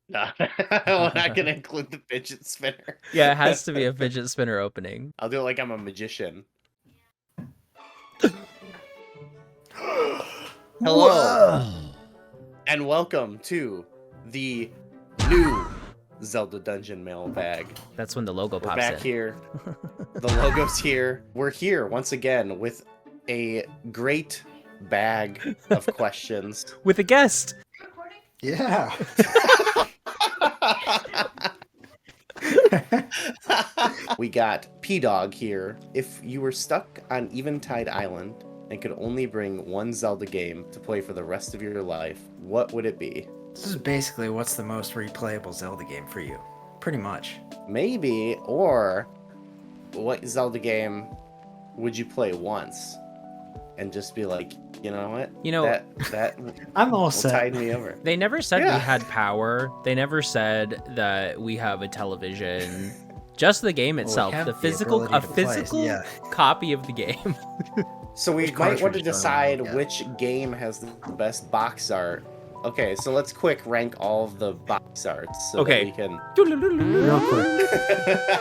No, I'm not gonna include the fidget spinner. Yeah, it has to be a fidget spinner opening. I'll do it like I'm a magician. Hello, Whoa. and welcome to the new Zelda Dungeon mailbag. That's when the logo We're pops back in. here. The logo's here. We're here once again with a great bag of questions. With a guest. Yeah. We got P-Dog here. If you were stuck on Eventide Island and could only bring one Zelda game to play for the rest of your life, what would it be? This is basically what's the most replayable Zelda game for you. Pretty much. Maybe, or what Zelda game would you play once and just be like, you know what? You know, that I'm all will set. tide me over. They never said Yeah. we had power. They never said that we have a television. Just the game itself, have the the physical, a ability to play, physical yeah. copy of the game. So we Which might want to cartridge do I decide want? Yeah. which game has the best box art. Okay, so let's quick rank all of the box arts so Okay. that we Real quick.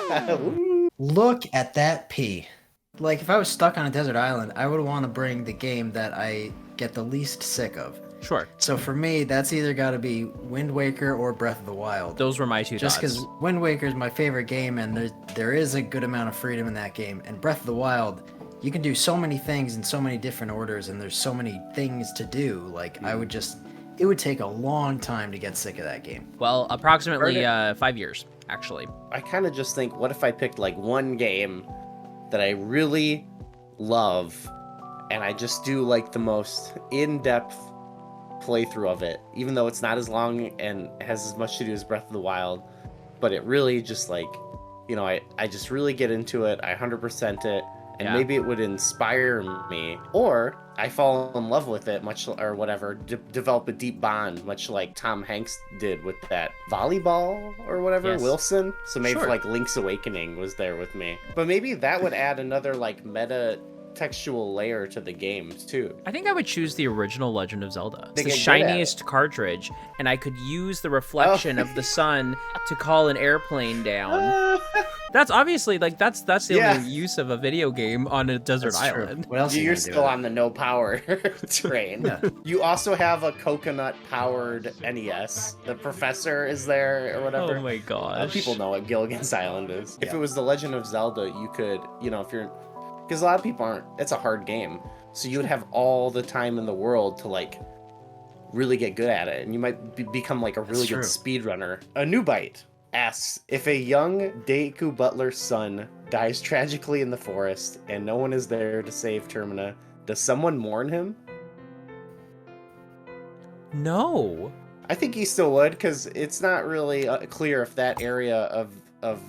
can. Look at that P. Like, if I was stuck on a desert island, I would want to bring the game that I get the least sick of. Sure, So for me, that's either got to be Wind Waker or Breath of the Wild. those were my two Just thoughts. because Wind Waker is my favorite game, and there is a good amount of freedom in that game. And Breath of the Wild, you can do so many things in so many different orders, and there's so many things to do. Like, it would take a long time to get sick of that game. Well, approximately Heard 5 years, actually. I kind of just think, what if I picked like one game that I really love and I just do like the most in-depth playthrough of it, even though it's not as long and has as much to do as Breath of the Wild, but it really just like, you know, I just really get into it, I 100% it, and Yeah. maybe it would inspire me, or I fall in love with it, much or whatever, develop a deep bond, much like Tom Hanks did with that volleyball or whatever, Yes. Wilson. So maybe Sure. like Link's Awakening was there with me, but maybe that would add another like meta textual layer to the game too. I think I would choose the original Legend of Zelda. It's They the get good at it. shiniest cartridge, and I could use the reflection of the sun to call an airplane down. That's obviously like that's the Yeah. only use of a video game on a desert That's true. island. What else are you You're gonna do still with on the no power train. Yeah. You also have a coconut powered NES. The professor is there or whatever. Oh my gosh. People know what Gilligan's Island is. If Yeah. it was The Legend of Zelda, you could, you know, if you're, because a lot of people aren't, it's a hard game. So you would have all the time in the world to like really get good at it. And you might become like a really good true. speedrunner. A new bite asks, if a young Deku Butler's son dies tragically in the forest and no one is there to save Termina, does someone mourn him? No. I think he still would, because it's not really clear if that area of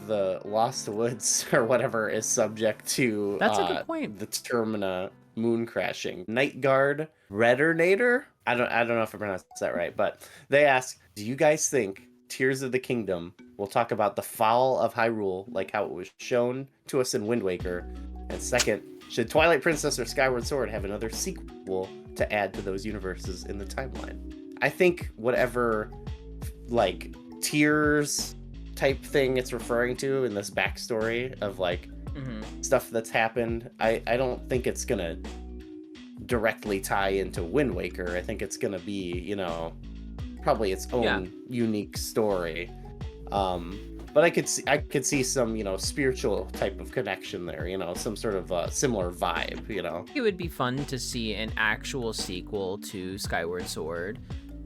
the Lost Woods or whatever is subject to That's a good point. the Termina moon crashing. Night Guard Reddernator? I don't know if I pronounced that right, but they ask, do you guys think Tears of the Kingdom will talk about the fall of Hyrule like how it was shown to us in Wind Waker? And second, should Twilight Princess or Skyward Sword have another sequel to add to those universes in the timeline? I think whatever like Tears type thing it's referring to in this backstory of like stuff that's happened, I don't think it's gonna directly tie into Wind Waker. I think it's gonna be, you know, probably its own unique story. But I could see some, you know, spiritual type of connection there, you know, some sort of similar vibe, you know. It would be fun to see an actual sequel to Skyward Sword.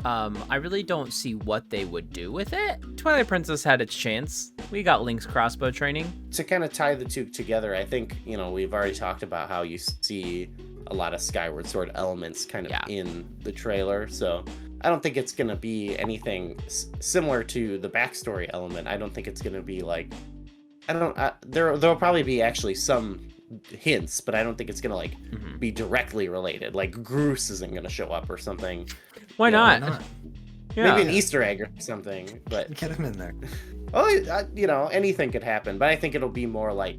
I really don't see what they would do with it. Twilight Princess had its chance. We got Link's crossbow training. To kind of tie the two together, I think, you know, we've already talked about how you see a lot of Skyward Sword elements kind of in the trailer, so I don't think it's going to be anything similar to the backstory element. I don't think it's going to be like, there'll probably be actually some hints, but I don't think it's going to like be directly related. Like Groose isn't going to show up or something. Why Yeah, not? Why not? Yeah. Maybe an Easter egg or something, but Get him in there. you know, anything could happen. But I think it'll be more like,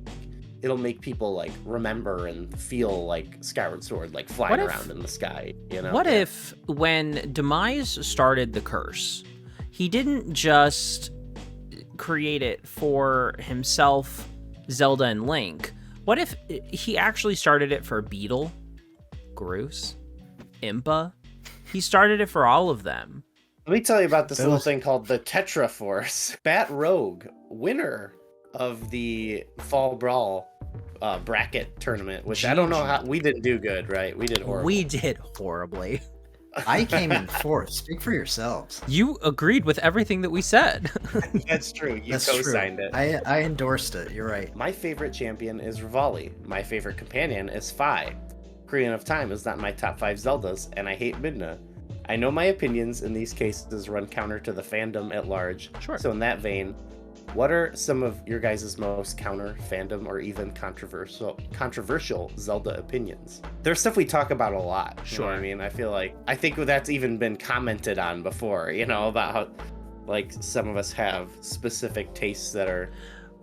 it'll make people like remember and feel like Skyward Sword like flying around in the sky, you know? What if when Demise started the curse, he didn't just create it for himself, Zelda, and Link. What if he actually started it for Beetle, Groose, Impa? He started it for all of them. Let me tell you about this little thing called the Tetra Force. Bat Rogue, winner of the Fall Brawl bracket tournament, which I don't know how we didn't do good, right? We did horrible. We did horribly. I came in fourth. Speak for yourselves. You agreed with everything that we said. That's true. You That's co-signed true. it. I endorsed it. You're right. My favorite champion is Rivali. My favorite companion is Fi. Ocarina of Time is not my top 5 Zeldas, and I hate Midna. I know my opinions in these cases run counter to the fandom at large. Sure. So in that vein, what are some of your guys' most counter fandom or even controversial Zelda opinions? There's stuff we talk about a lot. You know what I mean? I think that's even been commented on before, you know, about how like some of us have specific tastes that are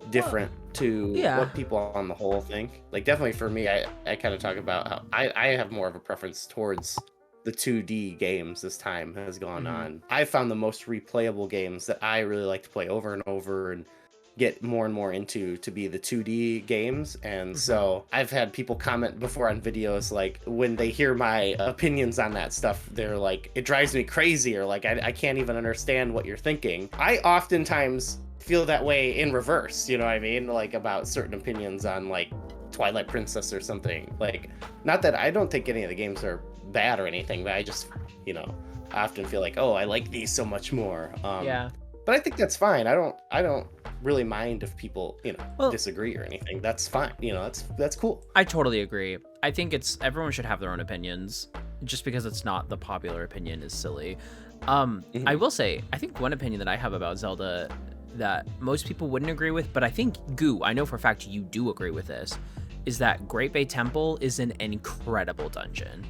different to what people on the whole think. Like definitely for me, I kind of talk about how I have more of a preference towards the 2D games as time has gone on. I found the most replayable games that I really like to play over and over and get more and more into to be the 2D games. And so I've had people comment before on videos, like when they hear my opinions on that stuff, they're like, it drives me crazy, or like, I can't even understand what you're thinking. I oftentimes feel that way in reverse, you know what I mean? Like about certain opinions on like Twilight Princess or something. Like, not that I don't think any of the games are bad or anything, but I just, you know, I often feel like, oh, I like these so much more. But I think that's fine. I don't really mind if people, you know, disagree or anything. That's fine. You know, that's cool. I totally agree. I think everyone should have their own opinions. Just because it's not the popular opinion is silly. I will say, I think one opinion that I have about Zelda that most people wouldn't agree with, but I think Goo, I know for a fact you do agree with this, is that Great Bay Temple is an incredible dungeon.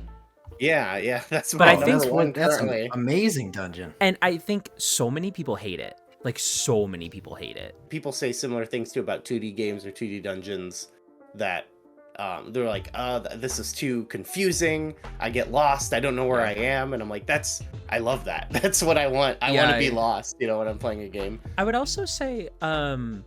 Yeah, that's but I think that's an amazing dungeon. And I think so many people hate it. Like so many people hate it. People say similar things too about 2D games or 2D dungeons that they're like, this is too confusing. I get lost. I don't know where I am. And I'm like, I love that. That's what I want. I want to be lost, you know, when I'm playing a game. I would also say, when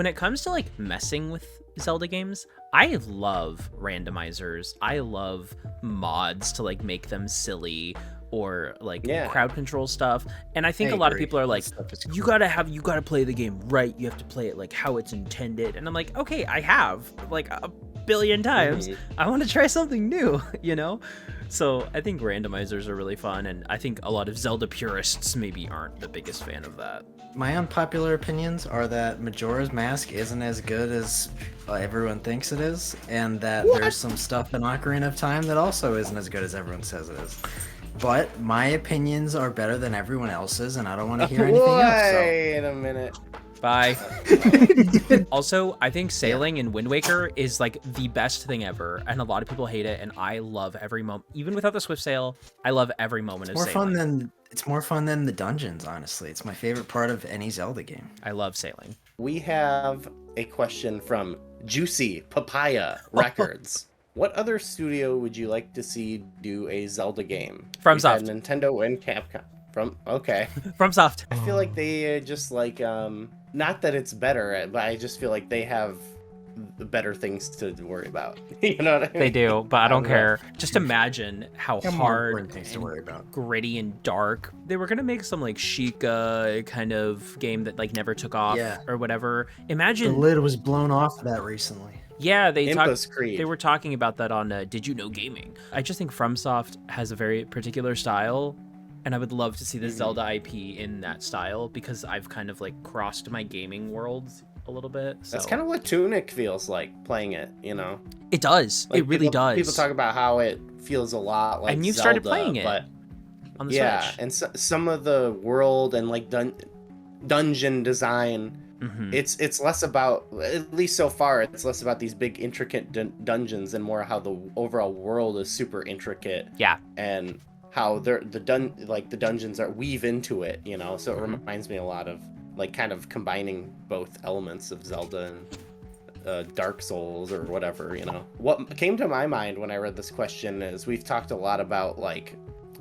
it comes to like messing with Zelda games, I love randomizers. I love mods to like make them silly or like crowd control stuff. And I think a lot of people are like, cool. you gotta play the game right. You have to play it like how it's intended. And I'm like, okay, I have like a billion times. I want to try something new, you know? So I think randomizers are really fun. And I think a lot of Zelda purists maybe aren't the biggest fan of that. My unpopular opinions are that Majora's Mask isn't as good as everyone thinks it is, and that there's some stuff in Ocarina of Time that also isn't as good as everyone says it is. But my opinions are better than everyone else's, and I don't want to hear anything else. So. Wait a minute. Bye. Also, I think sailing in Wind Waker is like the best thing ever, and a lot of people hate it, and I love every moment. Even without the Swift Sail, I love every moment of sailing. It's more fun than the dungeons, honestly. It's my favorite part of any Zelda game. I love sailing. We have a question from Juicy Papaya Records. What other studio would you like to see do a Zelda game? FromSoft. Nintendo and Capcom. FromSoft. I feel like they just like, not that it's better, but I just feel like they have better things to worry about. You know what I mean? They do, but I don't care. Just imagine how hard things to worry about. Gritty and dark. They were gonna make some like Sheikah kind of game that like never took off or whatever. Imagine the lid was blown off of that recently. Yeah, they were talking about that on Did You Know Gaming. I just think FromSoft has a very particular style, and I would love to see the Zelda IP in that style because I've kind of like crossed my gaming world a little bit. So. That's kind of what Tunic feels like playing it, you know? It does. Like, it really does. People talk about how it feels a lot like and you've Zelda, started playing it on the Switch. And some of the world and like dungeon design, it's less about, at least so far, it's less about these big intricate dungeons and more how the overall world is super intricate. Yeah. And how the dungeons are weave into it, you know? So it reminds me a lot of like kind of combining both elements of Zelda and Dark Souls or whatever, you know. What came to my mind when I read this question is we've talked a lot about like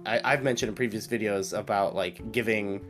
I've mentioned in previous videos about like giving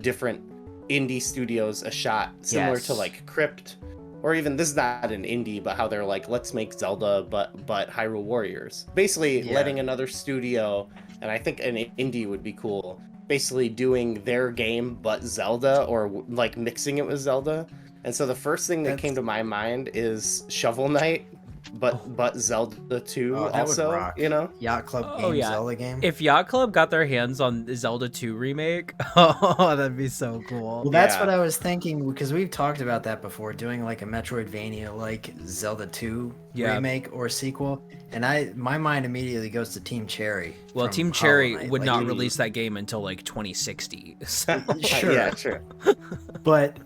different indie studios a shot, similar to Yes. like Crypt, or even this is not an indie, but how they're like, let's make Zelda, but Hyrule Warriors. Basically, Yeah. letting another studio, and I think an indie would be cool, basically doing their game but Zelda, or like mixing it with Zelda. And so the first thing that came to my mind is Shovel Knight, but Zelda 2 Oh, that also, would rock. you know? Yacht Club Oh, game, yeah. Zelda game. If Yacht Club got their hands on the Zelda 2 remake, oh, that'd be so cool. Well, that's Yeah. what I was thinking, because we've talked about that before, doing like a Metroidvania like Zelda 2 Yeah. remake or sequel. And my mind immediately goes to Team Cherry. Well, from Team Hollow Cherry Knight. would Like, not release that game until like 2060. So, Sure. Yeah, sure. But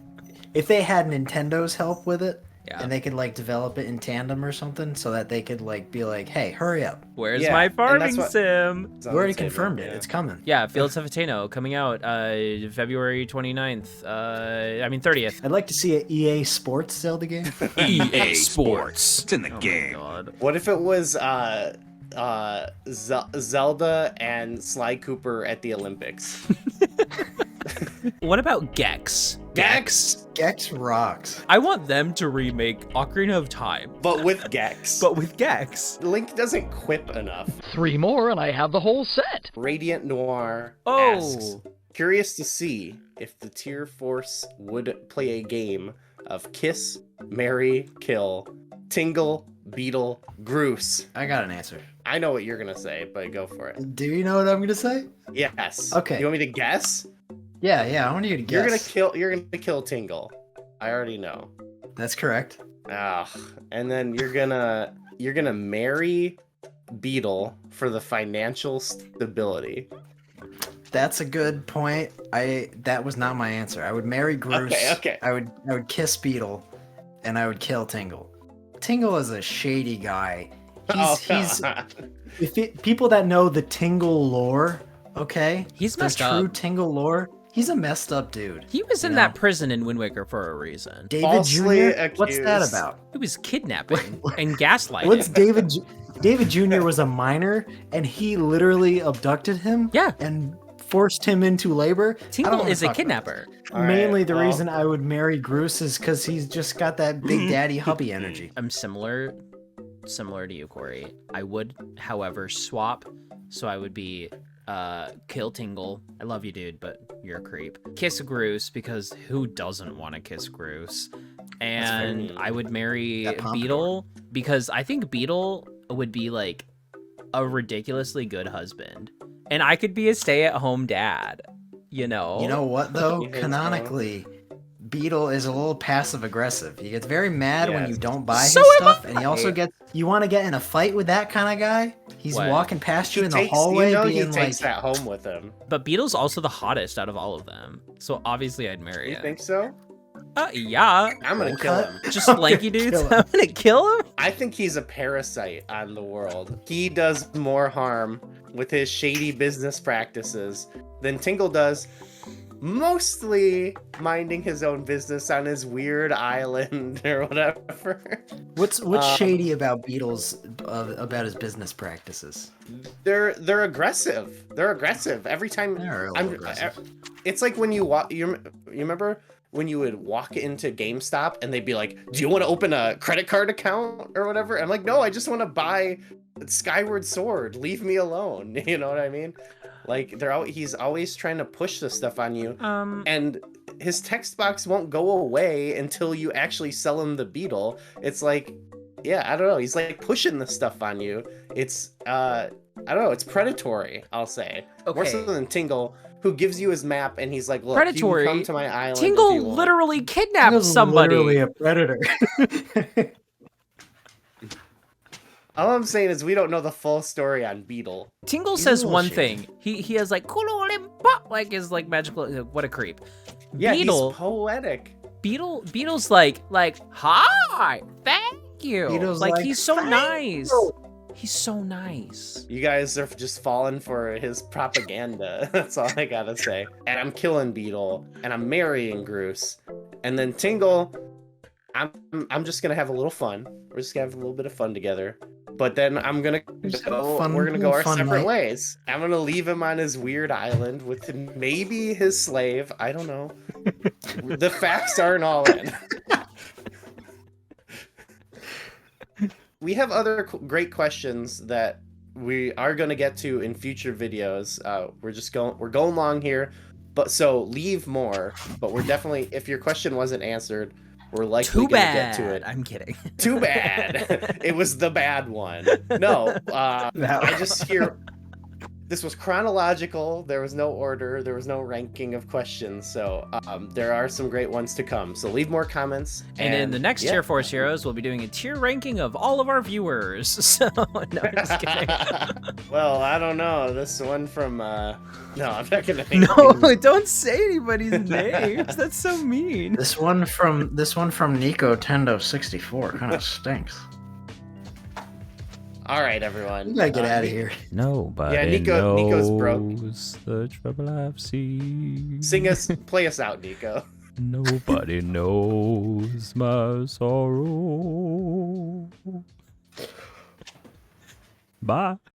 if they had Nintendo's help with it, yeah. and they could like develop it in tandem or something, so that they could like be like, hey, hurry up. Where's Yeah, my and farming that's what- sim? It's We on already the table, confirmed it. yeah. It's coming. Yeah, Fields of Hateno coming out February 29th. 30th. I'd like to see an EA Sports Zelda game. EA Sports. It's in the game. God. What if it was Zelda and Sly Cooper at the Olympics? What about Gex? Gex, Gex rocks. I want them to remake Ocarina of Time, but with Gex. but with Gex. Link doesn't quip enough. 3 more and I have the whole set. Radiant Noir Oh. asks, curious to see if the Tier Force would play a game of Kiss, Marry, Kill, Tingle, Beetle, Groose. I got an answer. I know what you're gonna say, but go for it. Do you know what I'm gonna say? Yes. Okay. You want me to guess? Yeah, I want you to guess. You're gonna kill Tingle. I already know. That's correct. Ah, and then you're gonna marry Beetle for the financial stability. That's a good point. That was not my answer. I would marry Groose. Okay. I would kiss Beetle, and I would kill Tingle. Tingle is a shady guy. He's people that know the Tingle lore, okay? He's the messed true up. Tingle lore. He's a messed up dude. He was in You that know? prison in Wind Waker for a reason. David Falsely Jr. What's that accused. about? He was kidnapping and gaslighting. What's David Jr. was a minor, and he literally abducted him. Yeah. And forced him into labor. I don't Tingle wanna is a talk about kidnapper. it. All Mainly right, the well- reason I would marry Groose is because he's just got that big daddy hubby energy. I'm similar to you, Corey. I would, however, swap. So I would be kill Tingle. I love you, dude, but you're a creep. Kiss Groose, because who doesn't want to kiss Groose? And fair. I would marry That pompadour. Beetle, because I think Beetle would be like a ridiculously good husband. And I could be a stay-at-home dad, you know? You know what though? You think so? Canonically, Beetle is a little passive aggressive. He gets very mad when Yes. you don't buy his So am stuff, and he I. also gets. You want to get in a fight with that kind of guy? He's What? walking past you in the He hallway, he being takes like, that home with him. But Beetle's also the hottest out of all of them. So obviously I'd marry You him. think so? Yeah. I'm gonna Bowl kill cut? him. Just I'm lanky gonna dudes. kill him. I'm gonna kill him. I think he's a parasite on the world. He does more harm with his shady business practices than Tingle does, mostly minding his own business on his weird island or whatever. what's Um, shady about Beetle's about his business practices? They're aggressive. They're aggressive every time. They're a little aggressive. It's like when you walk. You remember when you would walk into GameStop and they'd be like, "Do you want to open a credit card account or whatever?" I'm like, "No, I just want to buy Skyward Sword. Leave me alone." You know what I mean? Like he's always trying to push this stuff on you, and his text box won't go away until you actually sell him the Beetle. It's like, yeah, I don't know. He's like pushing this stuff on you. It's I don't know. It's predatory. I'll say more so Okay. than Tingle, who gives you his map and he's like, "Look, Predatory? you can come to my island." if Tingle you want." literally kidnapped Beetle's somebody. literally a predator. All I'm saying is we don't know the full story on Beetle. Tingle He's a says little one shady. thing. He has like "Kulolimpa," like his like magical. What a creep. Yeah, Beetle. he's poetic. Beetle's like hi, thank you. Beetle's like like, he's so "Thank nice. you." He's so nice. You guys are just falling for his propaganda. That's all I gotta say. And I'm killing Beetle, and I'm marrying Groose, and then Tingle. I'm just gonna have a little fun. We're just gonna have a little bit of fun together. but then I'm gonna Just have go. fun- We're gonna go our fun separate night. ways. I'm gonna leave him on his weird island with maybe his slave. I don't know. The facts aren't all in. We have other great questions that we are going to get to in future videos. We're going long here, but so leave more. But we're definitely, if your question wasn't answered, we're likely Too going to get to bad. it. I'm kidding. Too bad. It was the bad one. No, I just hear this was chronological. There was no order. There was no ranking of questions. So there are some great ones to come. So leave more comments. And in the next Tier Force Heroes, we'll be doing a tier ranking of all of our viewers. So, no, I'm just kidding. Well, I don't know. This one from no, I'm not gonna. No, don't say anybody's names. That's so mean. This one from Nico Tendo 64 kind of stinks. All right, everyone. We gotta get out of here. Nobody Yeah, Nico's broke. knows the trouble I've seen. Play us out, Nico. Nobody knows my sorrow. Bye.